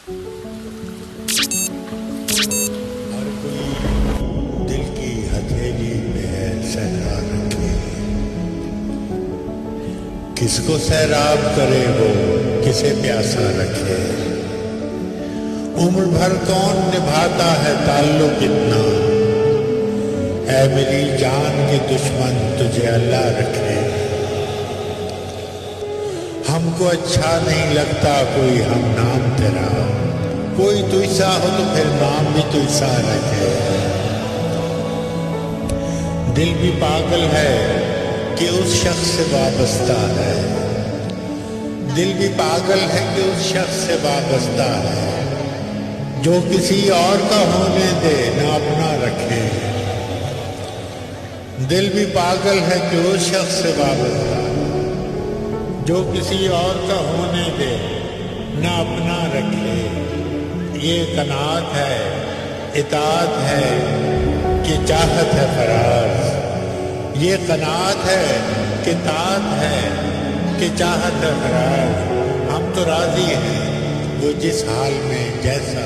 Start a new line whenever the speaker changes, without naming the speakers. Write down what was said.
ہر کوئی دل کی ہتھیلی میں ہے سہرا رکھے، کس کو سیراب کرے وہ کسے پیاسا رکھے، عمر بھر کون نبھاتا ہے تعلق اتنا، اے میری جان کے دشمن تجھے اللہ رکھے، ہم کو اچھا نہیں لگتا کوئی ہم نام تیرا، کوئی تو ایسا ہو تو پھر نام بھی تو ایسا رکھے، دل بھی پاگل ہے کہ اس شخص سے وابستہ ہے، دل بھی پاگل ہے کہ اس شخص سے وابستہ ہے، جو کسی اور کا ہونے دے نہ اپنا رکھے، دل بھی پاگل ہے کہ اس شخص سے وابستہ ہے جو کسی اور کا ہونے دے نہ اپنا رکھے، یہ قناعت ہے اطاعت ہے کہ چاہت ہے فراز، یہ قناعت ہے کہ طاعت ہے کہ چاہت ہے فراز، ہم تو راضی ہیں وہ جس حال میں جیسا